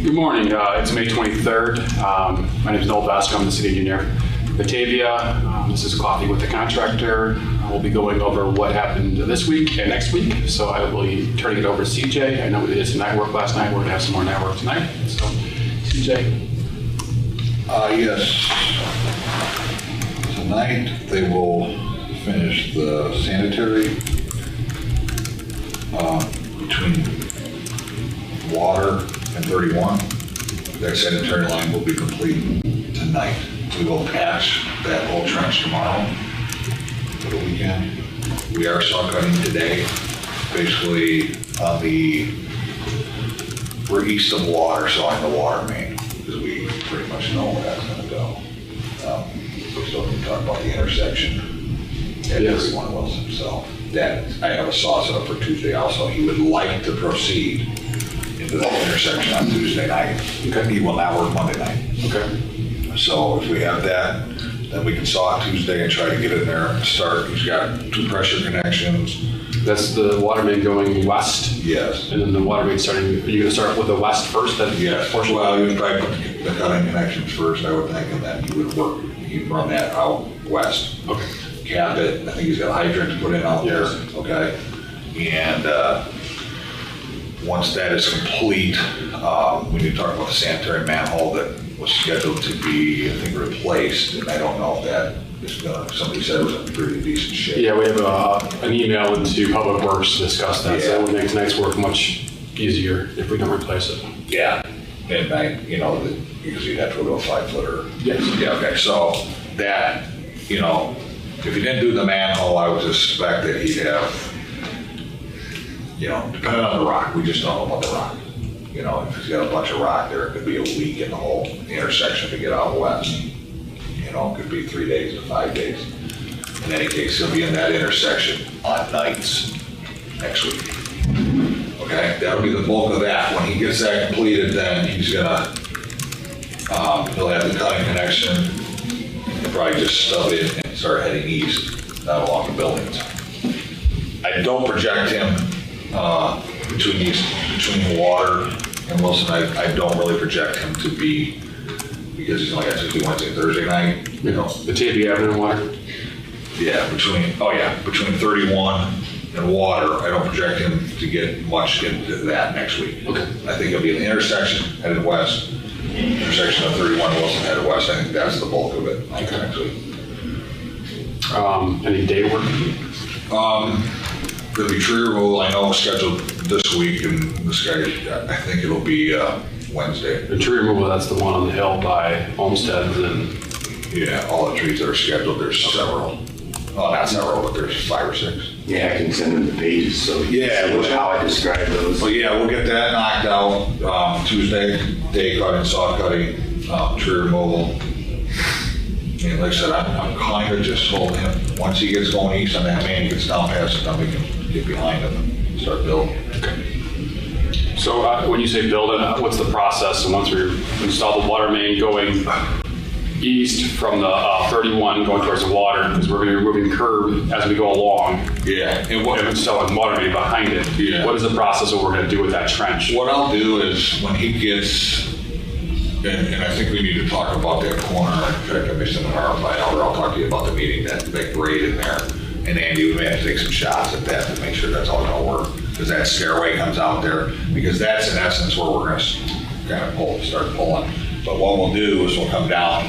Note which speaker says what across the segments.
Speaker 1: Good morning. It's May 23rd. My name is Noel Basco. I'm the city engineer. Batavia. This is Coffee with the Contractor. We'll be going over what happened this week and next week. So I will be turning it over to CJ. I know we did some night work last night. We're going to have some more night work tonight. So, CJ.
Speaker 2: Yes. Tonight they will finish the sanitary between water and 31. That sanitary line will be complete tonight. We will patch that whole trench tomorrow for the weekend. We are saw cutting today, basically on we're east of water, so on the water main, because we pretty much know where that's going to go. We still can talk about the intersection at 31 Wilson. So that I have a saw set up for Tuesday also. He would like to proceed into that intersection on Tuesday night.
Speaker 1: Okay.
Speaker 2: He will not work Monday night.
Speaker 1: Okay.
Speaker 2: So if we have that, then we can saw it Tuesday and try to get in there and start. He's got 2 pressure connections.
Speaker 1: That's the water main going west?
Speaker 2: Yes.
Speaker 1: And then the water main starting, are you going to start with the west first?
Speaker 2: Yes. Well, you would probably put the cutting connections first, I would think, and then he'd run that out west.
Speaker 1: Okay.
Speaker 2: Cap it. I think he's got a hydrant to put in out there. Okay. And once that is complete, we need to talk about the sanitary manhole that was scheduled to be, I think, replaced. And I don't know if that is going to, somebody said it was in pretty decent shape.
Speaker 1: Yeah, we have an email into Public Works to discuss that.
Speaker 2: Yeah.
Speaker 1: So it would make tonight's work much easier if we don't replace it.
Speaker 2: Yeah. And because you'd have to go to a 5-footer.
Speaker 1: Yes.
Speaker 2: Yeah, okay. So that, if he didn't do the manhole, I would suspect that he'd have, depending on the rock, we just don't know about the rock. If he's got a bunch of rock there, it could be a week in the whole intersection to get out west. It could be 3 days to 5 days. In any case, he'll be in that intersection on nights next week. Okay, that'll be the bulk of that. When he gets that completed, then he's gonna, he'll have the cutting connection. He'll probably just stub it and start heading east down along the buildings. I don't project him between water and Wilson. I don't really project him to be, because he's only got Tuesday, Wednesday, Thursday night.
Speaker 1: Batavia Avenue and water?
Speaker 2: Yeah, between 31 and water, I don't project him to get much into that next week.
Speaker 1: Okay.
Speaker 2: I think it'll be an intersection headed west, intersection of 31 and Wilson headed west. I think that's the bulk of it next week.
Speaker 1: Any day work?
Speaker 2: There'll be tree removal, I know, scheduled this week, and this guy, I think it'll be Wednesday.
Speaker 1: The tree removal, that's the one on the hill by Olmsted and...
Speaker 2: Yeah, all the trees that are scheduled, there's several. Well, not several, but there's 5 or 6.
Speaker 3: Yeah, I can send them the pages, so how I describe those.
Speaker 2: So yeah, we'll get that knocked out Tuesday, day cutting, saw cutting, tree removal. And like I said, I'm kind of just holding him. Once he gets going east on that main, he gets down past it, then we can get behind him and start building.
Speaker 1: Okay. So when you say build it, what's the process? And once we install the water main going east from the 31 going towards the water, because we're going to be removing curb as we go along.
Speaker 2: Yeah.
Speaker 1: And installing water main behind it.
Speaker 2: Yeah.
Speaker 1: What is the process of what we're going to do with that trench?
Speaker 2: What I'll do is when he gets, and I think we need to talk about that corner. In fact, I missed an RFI. I'll talk to you about the meeting, that grade in there. And Andy, we may have to take some shots at that to make sure that's all going to work. Because that stairway comes out there. Because that's in essence where we're going to kind of start pulling. But what we'll do is we'll come down,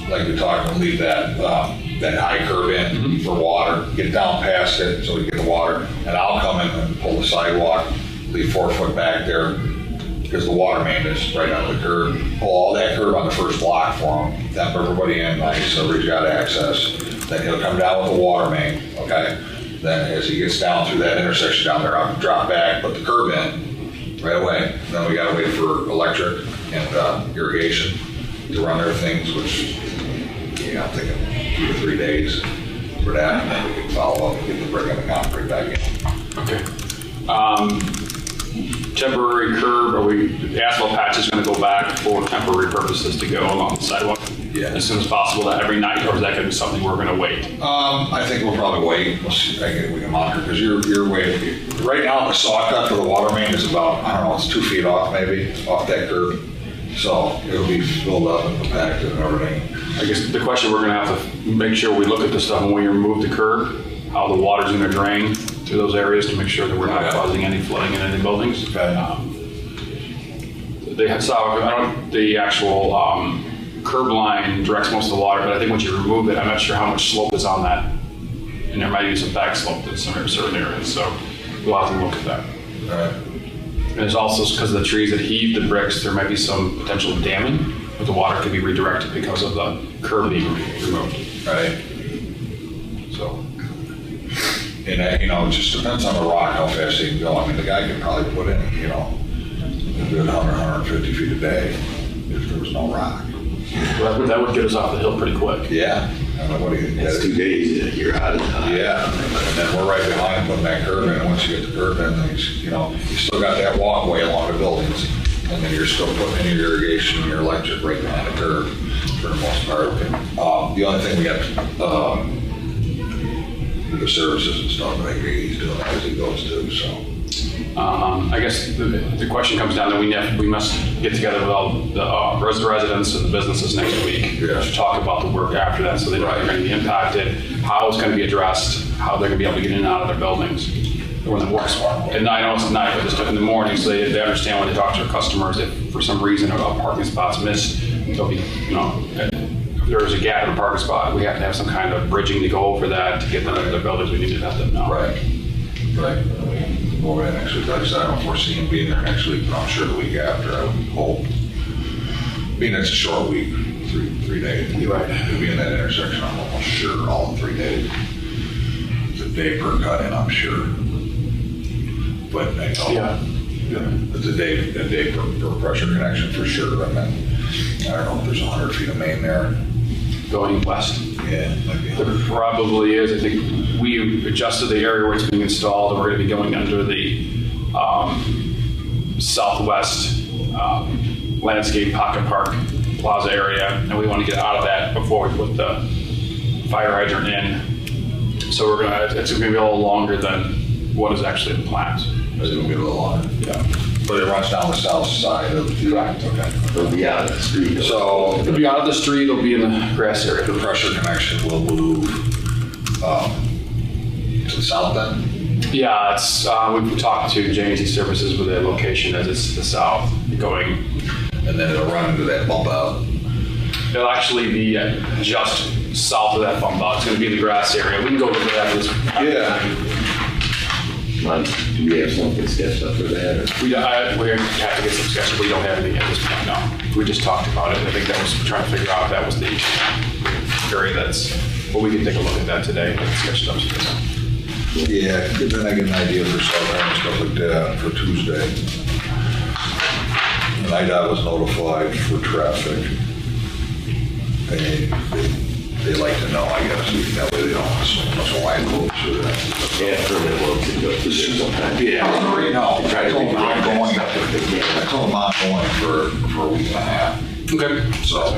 Speaker 2: like we talked, we'll leave that high curve in for water, get down past it so we get the water. And I'll come in and pull the sidewalk, leave 4 foot back there, because the water main is right on the curb. Pull all that curb on the first block for him, dump everybody in, nice, so everybody's got access. Then he'll come down with the water main, okay? Then as he gets down through that intersection down there, I'll drop back, put the curb in right away. Then we gotta wait for electric and irrigation to run their things, which, I'm thinking 2 to 3 days for that. And then we can follow up and get the brick and the concrete back in.
Speaker 1: Okay. Temporary curb, the asphalt patch is going to go back for temporary purposes to go along the sidewalk as soon as possible, that every night, or is that going to be something we're going to wait?
Speaker 2: I think we'll probably wait. We'll see if we can monitor, because you're waiting. Right now, the saw cut for the water main is about, I don't know, it's 2 feet off maybe, off that curb. So it'll be filled up and compacted and everything.
Speaker 1: I guess the question we're gonna have to make sure we look at this stuff when we remove the curb, how the water's gonna drain through those areas to make sure that we're not causing any flooding in any buildings. They have the actual curb line directs most of the water, but I think once you remove it, I'm not sure how much slope is on that. And there might be some back slope in some certain areas, so we'll have to look at that.
Speaker 2: All right.
Speaker 1: And there's also, because of the trees that heave the bricks, there might be some potential damming, but the water could be redirected because of the curb being removed.
Speaker 2: Right.
Speaker 1: So,
Speaker 2: And it just depends on the rock, how fast they can go. I mean, the guy could probably put in, a good 150 feet a day if there was no rock.
Speaker 1: well, that would get us off the hill pretty quick.
Speaker 2: Yeah. I don't know what he can
Speaker 3: That's 2 days, you're out of time.
Speaker 2: Yeah, and then we're right behind putting that curb in, and once you get the curb in, then you still got that walkway along the buildings, and then you're still putting in your irrigation and your electric right behind the curb for the most part. The only thing we got, the services and stuff, I think he's doing that as he goes too, so.
Speaker 1: I guess the question comes down that we must get together with all the residents and the businesses next week to talk about the work after that, so they know they're going to be impacted, how it's going to be addressed, how they're going to be able to get in and out of their buildings when the work's. And I know it's at night, but it's in the morning, so they understand when they talk to their customers if for some reason a parking spot's missed, they'll be, if there's a gap in a parking spot, we have to have some kind of bridging to go over that to get them into their buildings. We need to let them know.
Speaker 2: Right. Over next week, like I said, I don't foresee him being there next week, but I'm sure the week after, I would hope. Being it's a short week, three days.
Speaker 1: Right.
Speaker 2: He'll be in that intersection, I'm almost sure, all in 3 days. It's a day per cut in, I'm sure. But I know. Yeah. It's a day per pressure connection for sure. And then, I don't know if there's 100 feet of main there.
Speaker 1: Going west.
Speaker 2: Yeah.
Speaker 1: There probably is. I think we adjusted the area where it's being installed, and we're going to be going under the southwest landscape pocket park plaza area, and we want to get out of that before we put the fire hydrant in. So it's going to be a little longer than what is actually the plant.
Speaker 2: It's going to be a little longer.
Speaker 1: Yeah.
Speaker 2: But it runs down the south side of the.
Speaker 1: Correct.
Speaker 2: Okay.
Speaker 3: It'll be out of the street.
Speaker 2: So
Speaker 1: It'll be out of the street. It'll be in the grass area.
Speaker 2: the pressure connection will move to the south then?
Speaker 1: Yeah, it's we've talked to J&T Services with their location as it's to the south going.
Speaker 2: And then it'll run into that bump out.
Speaker 1: It'll actually be just south of that bump out. It's going to be in the grass area. We can go over that after this.
Speaker 2: Yeah.
Speaker 3: Do we have something sketched up for that? Or?
Speaker 1: We have to get some sketches. We don't have anything at this point, no. We just talked about it. I think that was trying to figure out if that was the area but we can take a look at that today and sketch it up.
Speaker 2: Yeah, then I get an idea for Southern and stuff like that for Tuesday. And IDOT was notified for traffic. They like to know, I guess, that way they don't have so much line close or that.
Speaker 3: Yeah, for the work to go through there sometimes.
Speaker 2: Yeah, I already know.
Speaker 3: Try to
Speaker 2: I told them I'm going,
Speaker 3: Yeah.
Speaker 2: I told them I'm going for a week and a half.
Speaker 1: Okay.
Speaker 2: So,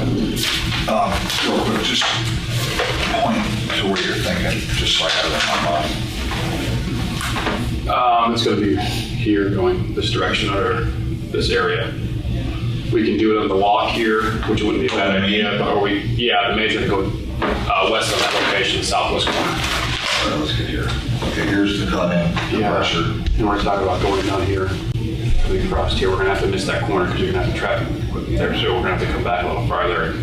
Speaker 2: real quick, just point to where you're thinking, just so I have it in my mind.
Speaker 1: It's going to be here going this direction or this area. We can do it on the walk here, which wouldn't be a bad idea. But the major to go west of that location, southwest corner.
Speaker 2: All right, let's get here. Okay, here's the cut in, the pressure.
Speaker 1: And we're talking about going down here. We crossed here. We're going to have to miss that corner because you're going to have to traffic there. So we're going to have to come back a little farther.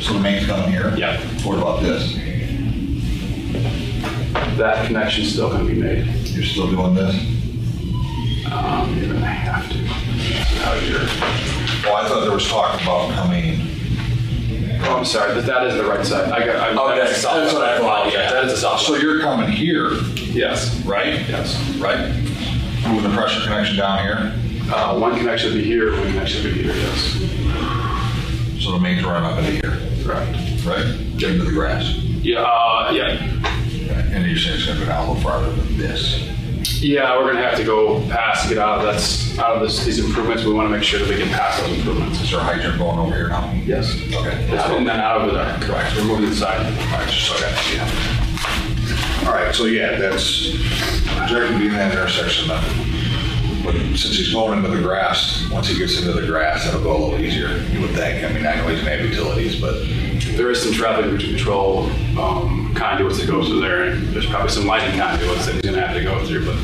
Speaker 2: So the main's coming here?
Speaker 1: Yeah.
Speaker 2: What about this?
Speaker 1: That connection's still going to be made.
Speaker 2: You're still doing this?
Speaker 1: You're going to have to.
Speaker 2: Well, I thought there was talk about coming.
Speaker 1: Oh, I'm sorry, but that is the right side.
Speaker 2: that's what I thought.
Speaker 1: Yeah, that is the south.
Speaker 2: So you're coming here,
Speaker 1: Yes.
Speaker 2: right?
Speaker 1: Yes.
Speaker 2: Right? Moving the pressure connection down here?
Speaker 1: One connection would be here, one connection would be here, yes.
Speaker 2: So the main's running up into here,
Speaker 1: Correct.
Speaker 2: right? Get into the grass.
Speaker 1: Yeah, yeah.
Speaker 2: And you're saying it's going to go down a little farther than this?
Speaker 1: Yeah, we're going to have to go past to get out of these improvements. We want to make sure that we get past those improvements.
Speaker 2: Is there a hydrant going over here now?
Speaker 1: Yes.
Speaker 2: Okay.
Speaker 1: And then out over there. Correct. We're moving inside.
Speaker 2: All right, just so I got an idea. All right, so yeah, that's, Jack can be in that intersection then. But since he's going into the grass, once he gets into the grass, it'll go a little easier, you would think. I mean, I know he's gonna have utilities, but
Speaker 1: There is some traffic control conduits that go through there, and there's probably some lighting conduits that he's gonna have to go through, but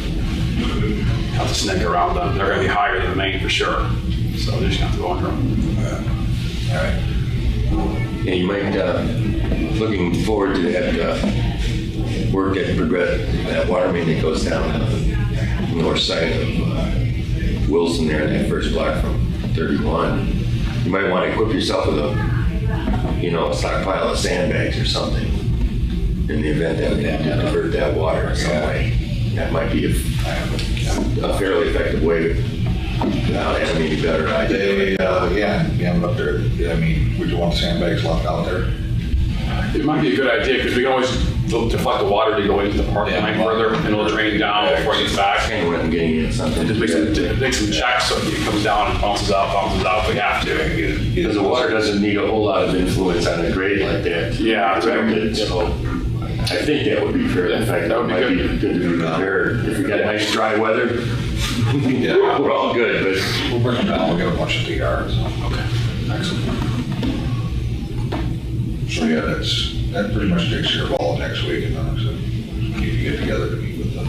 Speaker 1: have to snake around them. They're gonna be higher than the main for sure, so they're just gonna have to go under them.
Speaker 2: all right.
Speaker 4: Yeah, you might, looking forward to that work that progressed, that water main that goes down the north side of Wilson there, that first block from 31. You might want to equip yourself with a stockpile of sandbags or something in the event that we have to divert that water in some way. That might be a fairly effective way without having any better idea.
Speaker 2: Yeah, up there. I mean, would you want sandbags left out there?
Speaker 1: It might be a good idea, because we can always deflect the water to go into the parking lot further, and it'll drain down before it gets back.
Speaker 4: Kind of what I'm getting at, something.
Speaker 1: Just make some checks so it comes down and bounces out if we have to.
Speaker 4: Because the water doesn't need a whole lot of influence on a grade like that.
Speaker 1: Yeah,
Speaker 4: Correct. So I think that would be fairly effective.
Speaker 1: That would be
Speaker 4: might
Speaker 1: good.
Speaker 4: be good to be prepared. If we got nice dry weather, we're all good. But
Speaker 2: We'll bring them down, we'll get a bunch at the yards.
Speaker 1: Okay, excellent.
Speaker 2: So yeah, that pretty much takes care of all of next week, and then we need to get together to meet with them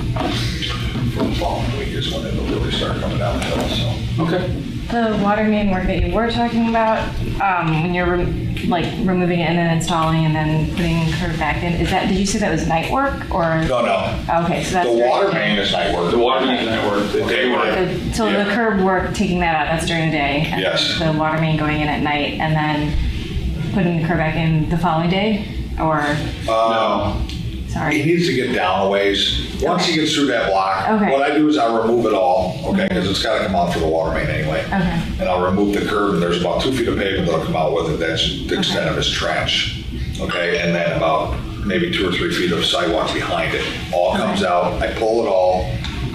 Speaker 2: for the following week is when it'll really start coming down the hill, so.
Speaker 1: Okay.
Speaker 5: The water main work that you were talking about, when you're removing it and then installing and then putting the curb back in, did you say that was night work or?
Speaker 2: No.
Speaker 5: Okay, so that's.
Speaker 2: The
Speaker 5: during
Speaker 2: water
Speaker 5: the day.
Speaker 2: main is night work.
Speaker 1: The water main network, the day work.
Speaker 5: So
Speaker 2: Yeah.
Speaker 5: the curb work, taking that out, that's during the day. And
Speaker 2: Yes.
Speaker 5: The water main going in at night and then putting the curb back in the following day, or,
Speaker 1: No.
Speaker 2: He
Speaker 5: sorry.
Speaker 2: needs to get down a ways. Once he gets through that block,
Speaker 5: Okay.
Speaker 2: what I do is I remove it all, okay, because it's gotta come out for the water main anyway.
Speaker 5: Okay.
Speaker 2: And I'll remove the curb, and there's about 2 feet of pavement that'll come out with it. That's the extent of his trench, okay? And then about maybe 2 or 3 feet of sidewalk behind it. All comes out, I pull it all,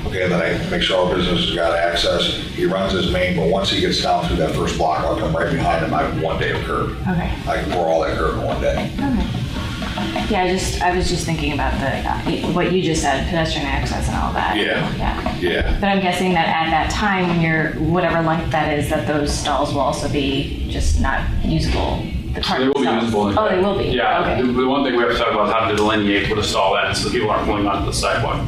Speaker 2: okay, and then I make sure all businesses got access. He runs his main, but once he gets down through that first block, I'll come right behind him. I have 1 day of curb.
Speaker 5: Okay.
Speaker 2: I can pour all that curb in 1 day.
Speaker 5: Okay. Yeah, I was just thinking about what you just said, pedestrian access and all that.
Speaker 2: Yeah.
Speaker 5: But I'm guessing that at that time, when you're, whatever length that is, that those stalls will also be just not usable. The
Speaker 1: So they will be
Speaker 5: stalls.
Speaker 1: usable.
Speaker 5: Oh, they will be?
Speaker 1: Yeah.
Speaker 5: Okay.
Speaker 1: The one thing we have to talk about is how to delineate where the stall ends, so people aren't pulling onto the sidewalk.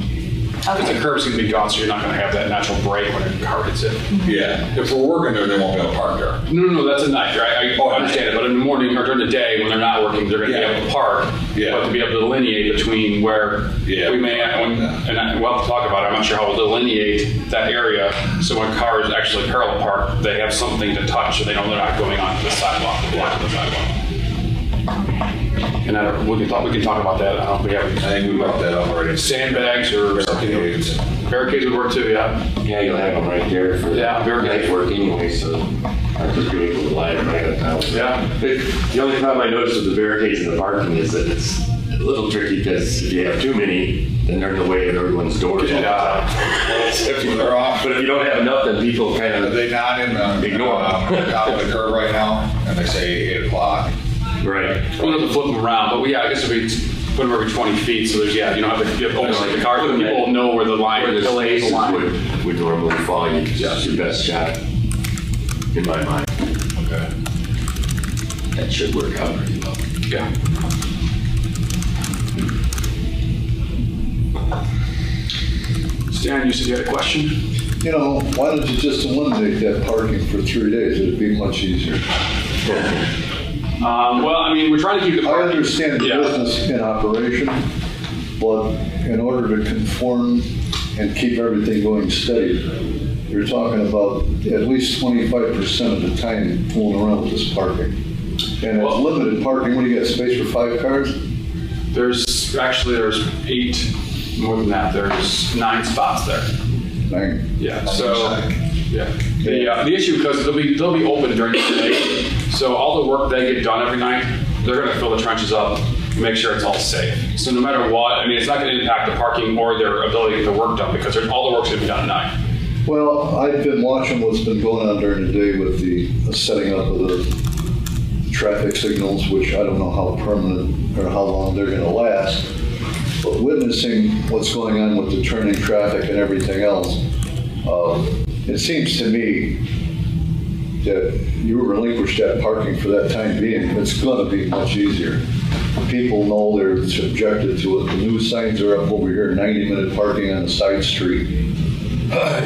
Speaker 1: Because the
Speaker 5: Okay.
Speaker 1: curb's gonna be gone, so you're not gonna have that natural break when a car hits it.
Speaker 2: Yeah. If we're working there, they won't be able to park there.
Speaker 1: No, that's at night, right? I understand it, but in the morning or during the day, when they're not working, they're gonna be able to park.
Speaker 2: Yeah.
Speaker 1: But to be able to delineate between where
Speaker 2: Yeah.
Speaker 1: we may, we'll have to talk about it, I'm not sure how we'll delineate that area, so when cars actually parallel park, they have something to touch, so they know they're not going onto the sidewalk, blocking the sidewalk. And we can talk about that, I don't know if we have
Speaker 2: I think we brought that up already.
Speaker 1: sandbags or something.
Speaker 2: Barricades.
Speaker 1: Barricades would work too, yeah.
Speaker 4: yeah, you'll have them right there for
Speaker 1: Yeah, very good.
Speaker 4: night work anyway, so I'm just going to lie right on top.
Speaker 1: Yeah.
Speaker 4: But the only problem I noticed with the barricades in the parking is that it's a little tricky because if you have too many, then they're in the way of everyone's doors. all the time. So if
Speaker 2: They're off.
Speaker 4: But if you don't have enough, then people kind
Speaker 2: Are
Speaker 4: of,
Speaker 2: they not in the,
Speaker 4: Ignore them.
Speaker 2: top of the curb right now? And they say 8 o'clock.
Speaker 4: right.
Speaker 1: We'll have to flip them around, but I guess if we put them every 20 feet, so there's, you don't have to, almost like the car, but people know where the line
Speaker 4: Where the
Speaker 1: is.
Speaker 4: spaces would normally fall, it's your best shot, in my mind.
Speaker 2: Okay.
Speaker 4: That should work out pretty well.
Speaker 1: Yeah. Stan, you said you had a question?
Speaker 6: Why don't you just eliminate that parking for 3 days? It'd be much easier.
Speaker 1: We're trying to keep the
Speaker 6: I
Speaker 1: parking.
Speaker 6: understand the
Speaker 1: Yeah.
Speaker 6: business in operation, but in order to conform and keep everything going steady, you're talking about at least 25% of the time fooling around with this parking. And it's limited parking. What do you got, space for 5 cars?
Speaker 1: There's 8, more than that, there's 9 spots there.
Speaker 6: 9.
Speaker 1: Yeah,
Speaker 2: On
Speaker 1: so,
Speaker 2: each side.
Speaker 1: yeah. The issue, because they'll be open during the day, so all the work they get done every night, they're gonna fill the trenches up, make sure it's all safe. So no matter what, it's not gonna impact the parking or their ability to get the work done, because all the work's gonna be done at night.
Speaker 6: Well, I've been watching what's been going on during the day with the setting up of the traffic signals, which I don't know how permanent or how long they're going to last, but witnessing what's going on with the turning traffic and everything else, It seems to me that you relinquish that parking for that time being, it's gonna be much easier. People know they're subjected to it. The new signs are up over here, 90-minute parking on the side street.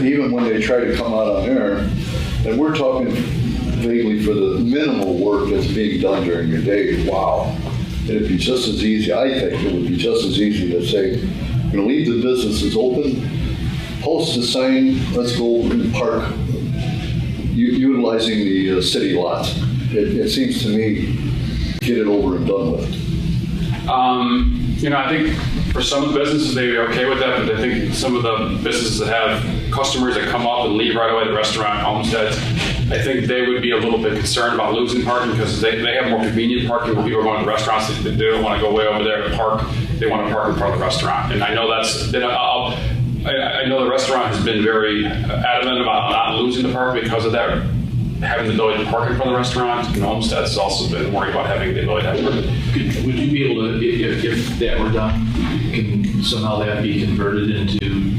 Speaker 6: Even when they try to come out on there, and we're talking vaguely for the minimal work that's being done during your day. Wow. It'd be just as easy, I think it would be just as easy to say, you're gonna leave the businesses open, post a sign, let's go and park, utilizing the city lots. It seems to me, get it over and done with.
Speaker 1: I think for some of the businesses, they'd be okay with that, but I think some of the businesses that have customers that come up and leave right away, the restaurant, homesteads, I think they would be a little bit concerned about losing parking because they have more convenient parking where people are going to restaurants. They don't want to go way over there to park. They want to park in front of the restaurant. And I know I know the restaurant has been very adamant about not losing the park because of that, having the ability to park in front of the restaurant. And Homestead's has also been worried about having the ability to park.
Speaker 7: Would you be able to, if that were done, can somehow that be converted into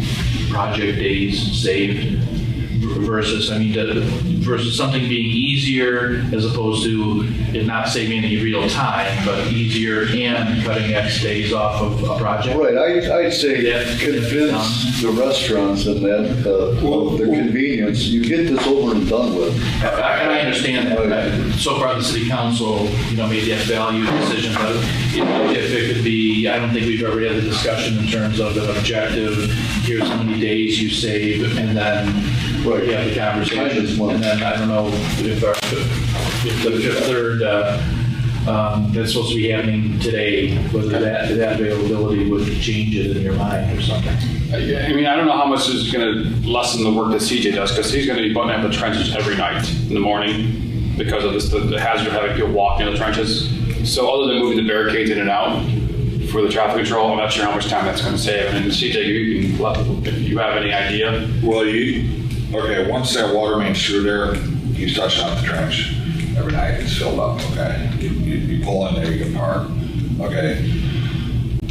Speaker 7: project days saved versus, versus something being easier as opposed to it not saving any real time, but easier and cutting X days off of a project?
Speaker 6: Right, I'd say convince the restaurants and that the convenience, you get this over and done with.
Speaker 7: And I understand that. So far, the city council, made that value decision, but if it could be, I don't think we've ever had the discussion in terms of an objective, here's how many days you save, and then
Speaker 6: Right.
Speaker 7: we have the conversation. And then I don't know if the third that's supposed to be happening today, whether that availability would change it in your mind or something.
Speaker 1: I don't know how much is going to lessen the work that CJ does because he's going to be buttoning up the trenches every night in the morning because of the hazard of having people walk in the trenches. So other than moving the barricades in and out for the traffic control, I'm not sure how much time that's going to save. And CJ, if you have any idea?
Speaker 2: Well, once that water main's through there, he's touching up the trench every night. It's filled up, okay? You pull in there, you can park, okay?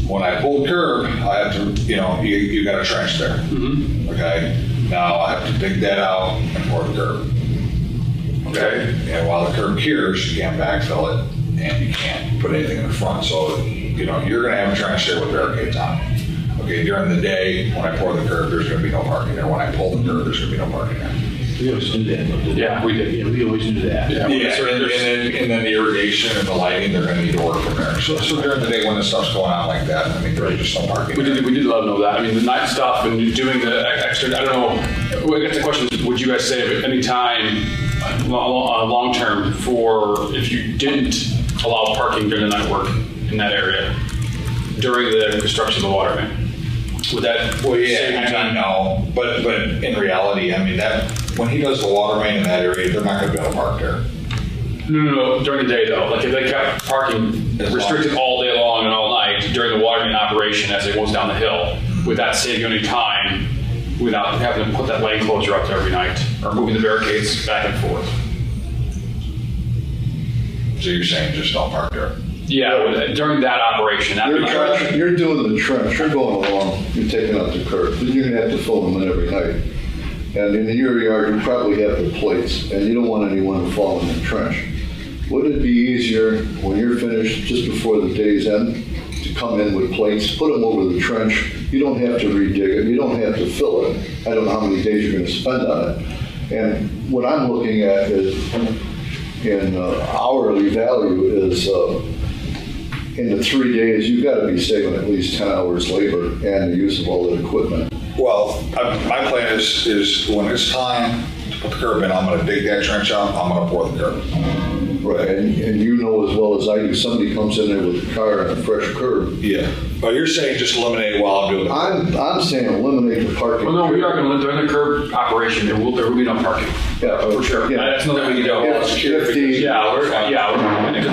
Speaker 2: When I pull the curb, I have to, you got a trench there, okay? Now I have to dig that out and pour the curb, okay? And while the curb cures, you can't backfill it and you can't put anything in the front. So, you're gonna have a trench there with barricades on it. Okay, during the day, when I pour the curb, there's going to be no parking there. When I pull the curb, there's going to be no parking there.
Speaker 7: We always do that.
Speaker 1: Yeah, we did.
Speaker 7: Yeah, we always do that.
Speaker 1: Yeah,
Speaker 2: and then the irrigation and the lighting, they're going to need to work from there. So during the day when the stuff's going on like that, there's just no parking.
Speaker 1: We did let them know that. The night stuff and doing the extra, I don't know. Well, I guess the question is, would you guys save any time long term for if you didn't allow parking during the night work in that area during the construction of the water main? Would that save you time?
Speaker 2: No, but in reality, that when he does the water main in that area, they're not going to be able to park there.
Speaker 1: No, during the day though. Like if they kept parking restricted all day long and all night during the water main operation as it goes down the hill, would that save you any time without having to put that lane closure up there every night or moving the barricades back and forth?
Speaker 2: So you're saying just don't park there?
Speaker 1: Yeah, during that operation.
Speaker 6: You're doing the trench, you're going along, you're taking out the curb, then you're gonna have to fill them in every night. And in your yard, you probably have the plates, and you don't want anyone to fall in the trench. Wouldn't it be easier when you're finished, just before the day's end, to come in with plates, put them over the trench? You don't have to redig it, you don't have to fill it. I don't know how many days you're gonna spend on it. And what I'm looking at is, in hourly value is, in the 3 days, you've got to be saving at least 10 hours labor and the use of all the equipment.
Speaker 2: Well, my plan is when it's time to put the curb in, I'm going to dig that trench out, I'm going to pour the curb.
Speaker 6: Right, and you know as well as I do, somebody comes in there with a car and a fresh curb.
Speaker 2: Yeah. But you're saying just eliminate it while I'm doing it?
Speaker 6: I'm saying eliminate the parking.
Speaker 1: Well, no, we are going to during the curb operation. There will be no parking.
Speaker 6: Yeah,
Speaker 1: for sure.
Speaker 6: Yeah.
Speaker 1: That's nothing we can do. If the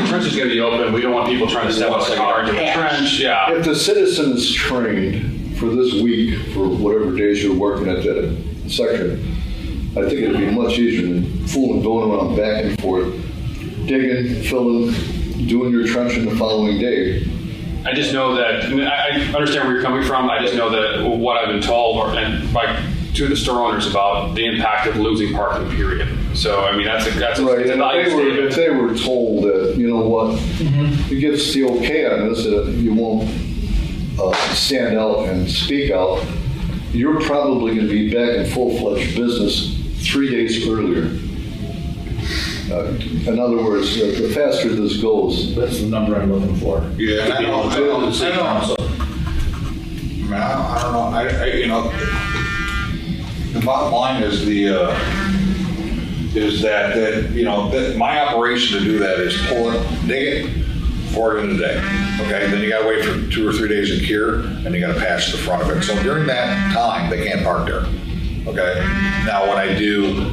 Speaker 1: trench is going to be open, we don't want people trying to step out the car into the trench. Yeah.
Speaker 6: If the citizen is trained for this week, for whatever days you're working at that section, I think it'd be much easier than fooling, going around back and forth, digging, filling, doing your trenching the following day.
Speaker 1: I just know that, I understand where you're coming from. I just know that what I've been told, and by to the store owners about the impact of losing parking, period. So, I mean, that's a
Speaker 6: Right,
Speaker 1: it's a
Speaker 6: and
Speaker 1: value
Speaker 6: if
Speaker 1: statement.
Speaker 6: they were told that, you know what, it gives the okay on this, that you won't stand out and speak out, you're probably going to be back in full-fledged business 3 days earlier. In other words, the faster this goes,
Speaker 7: That's the number I'm looking for.
Speaker 2: Yeah, and I don't know, you know, the bottom line is that, you know, that my operation to do that is pull it, dig it, pour it in a day. Okay, then you gotta wait for 2 or 3 days to cure, and you gotta patch the front of it. So during that time, they can't park there. Okay, now when I do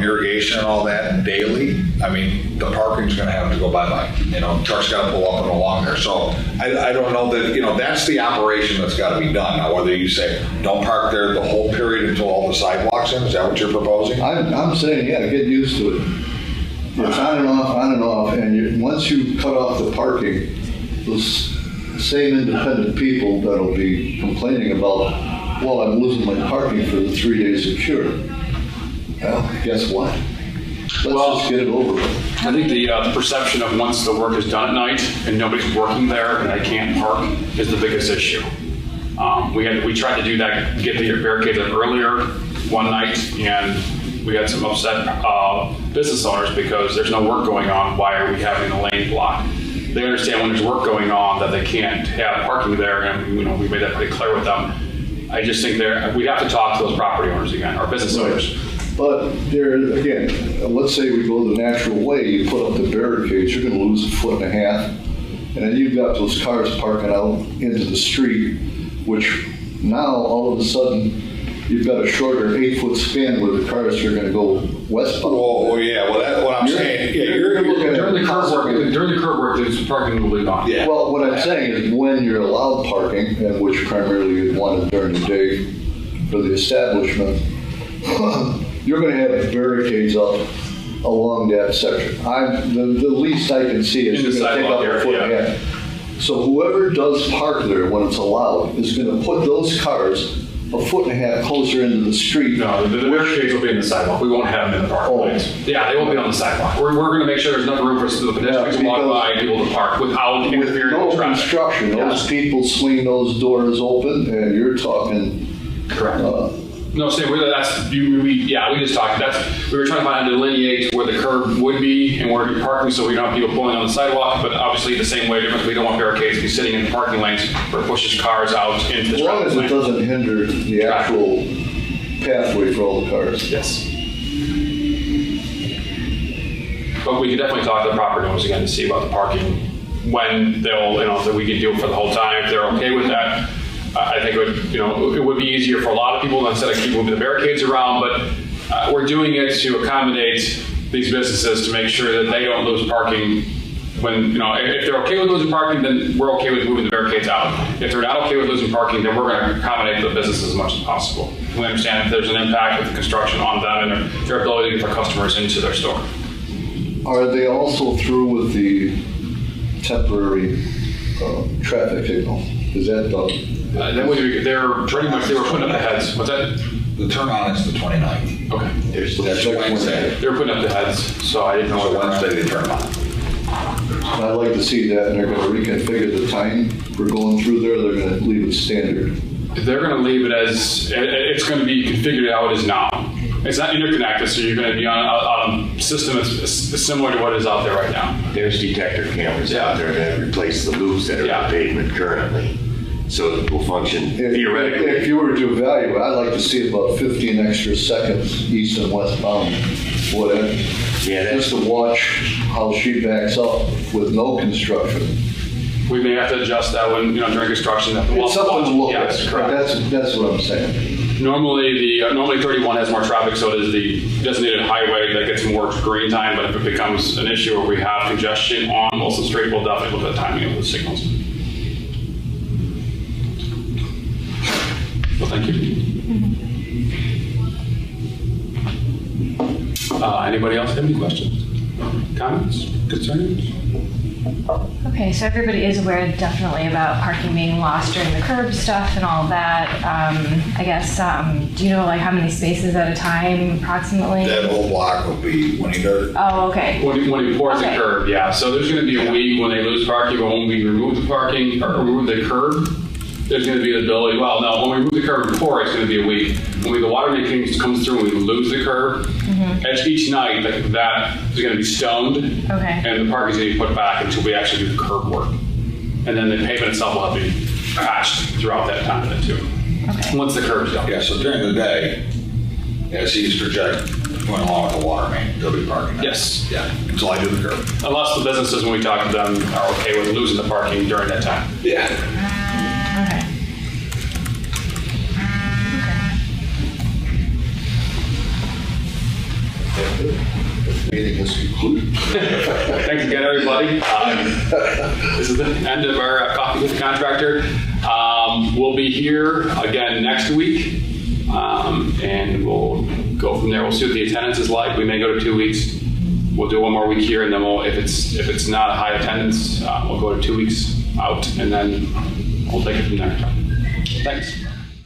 Speaker 2: irrigation and all that daily, I mean, the parking's gonna have to go bye-bye. You know, trucks gotta pull up and along there. So I don't know that, you know, that's the operation that's gotta be done. Now, whether you say, don't park there the whole period until all the sidewalks in, is that what you're proposing?
Speaker 6: I'm saying, yeah, get used to it. It's on and off, and once you cut off the parking, those same independent people that'll be complaining about, well, I'm losing my parking for the 3 days of cure. Well, guess what? Let's just get it over with.
Speaker 1: I think the perception of once the work is done at night and nobody's working there and they can't park is the biggest issue. We tried to do that, get the barricades up earlier one night, and we had some upset business owners because there's no work going on. Why are we having the lane blocked? They understand when there's work going on that they can't have parking there, and you know, we made that pretty clear with them. I just think we have to talk to those property owners again, or business owners.
Speaker 6: But there, again, let's say we go the natural way, you put up the barricades, you're gonna lose 1.5 feet, and then you've got those cars parking out into the street, which now, all of a sudden, you've got a shorter 8-foot span where the cars are gonna go westbound.
Speaker 2: Well, yeah, well, that's what I'm saying. Yeah, you're
Speaker 6: looking at
Speaker 1: During the curb work, there's parking will be gone.
Speaker 2: Yeah.
Speaker 6: Well, what I'm saying is when you're allowed parking, and which primarily you'd want it during the day for the establishment, you're going to have barricades up along that section. The least I can see is
Speaker 1: In the
Speaker 6: you're going to take up
Speaker 1: sidewalk
Speaker 6: a foot
Speaker 1: area,
Speaker 6: and a half. So whoever does park there when it's allowed is going to put those cars 1.5 feet closer into the street.
Speaker 1: No, the barricades will be in the sidewalk. We won't have them in the parking lanes. Yeah, they won't be on the sidewalk. We're going to make sure there's enough room for the pedestrians to walk by and people to park without
Speaker 6: With
Speaker 1: interfering
Speaker 6: no
Speaker 1: with traffic.
Speaker 6: construction, those people swing those doors open, and you're talking.
Speaker 1: Correct. No, Sam, we just talked. We were trying to find delineate where the curb would be and where it'd be parking, so we don't have people pulling on the sidewalk. But obviously, the same way, we don't want barricades to be sitting in parking lanes where it pushes cars out into the
Speaker 6: As long as
Speaker 1: traffic
Speaker 6: it
Speaker 1: lane.
Speaker 6: doesn't hinder the actual pathway for all the cars.
Speaker 1: Yes. But we could definitely talk to the property owners again to see about the parking when they'll, that we can do it for the whole time if they're okay with that. I think it would be easier for a lot of people instead of keep moving the barricades around, but we're doing it to accommodate these businesses to make sure that they don't lose parking when, if they're okay with losing parking, then we're okay with moving the barricades out. If they're not okay with losing parking, then we're going to accommodate the businesses as much as possible. We understand if there's an impact with the construction on them and their ability to get their customers into their store.
Speaker 6: Are they also through with the temporary traffic signal? Is that done?
Speaker 1: They were putting up the heads. What's that?
Speaker 2: The turn on is the 29th.
Speaker 1: Okay.
Speaker 2: That's Wednesday.
Speaker 1: They were putting up the heads, so I didn't know
Speaker 2: So
Speaker 1: what
Speaker 2: Wednesday they turn on.
Speaker 6: I'd like to see that, and they're going to reconfigure the time for going through there. They're going to leave it standard.
Speaker 1: They're going to leave it as, it's going to be configured how it is now. It's not interconnected, so you're going to be on a system that's similar to what is out there right now.
Speaker 4: There's detector cameras out there that replace the loops that are on the pavement currently. So it will function theoretically.
Speaker 6: If you were to evaluate, I'd like to see about 15 extra seconds east and westbound. Whatever.
Speaker 4: Yeah,
Speaker 6: Just to watch how she backs up with no construction.
Speaker 1: We may have to adjust that when, during construction.
Speaker 6: It's something to look at.
Speaker 1: Yes, correct.
Speaker 6: That's what I'm saying.
Speaker 1: Normally 31 has more traffic, so does the designated highway that gets more green time, but if it becomes an issue where we have congestion on most of the street, we'll definitely look at the timing of the signals. Well, thank you. Anybody else have any questions, comments, concerns?
Speaker 5: Okay, so everybody is aware definitely about parking being lost during the curb stuff and all of that. I guess, do you know like how many spaces at a time approximately?
Speaker 2: That whole block will be, when he does,
Speaker 5: Oh, okay.
Speaker 1: When he pours the
Speaker 5: Okay.
Speaker 1: curb, yeah. So there's going to be a week when they lose parking, but when we remove the parking or remove the curb, there's going to be the ability. Well, no, when we remove the curb and pour, it's going to be a week. When the water main comes through and we lose the curb, each night that is going to be stoned,
Speaker 5: Okay.
Speaker 1: and the parking is going to be put back until we actually do the curb work, and then the pavement itself will have to be patched throughout that time then too.
Speaker 5: Okay.
Speaker 1: Once the curb's done.
Speaker 2: yeah, so during the day, as he's projecting, going along with the water main, they'll be parking there.
Speaker 1: Yes.
Speaker 2: Yeah, until I do the curb.
Speaker 1: Unless the businesses, when we talk to them, are okay with losing the parking during that time.
Speaker 2: Yeah.
Speaker 5: Okay.
Speaker 6: Meeting is concluded.
Speaker 1: Thanks again, everybody. This is the end of our Coffee with the Contractor. We'll be here again next week, and we'll go from there. We'll see what the attendance is like. We may go to 2 weeks. We'll do one more week here, and then if it's not a high attendance, we'll go to 2 weeks out, and then we'll take it from there. Thanks.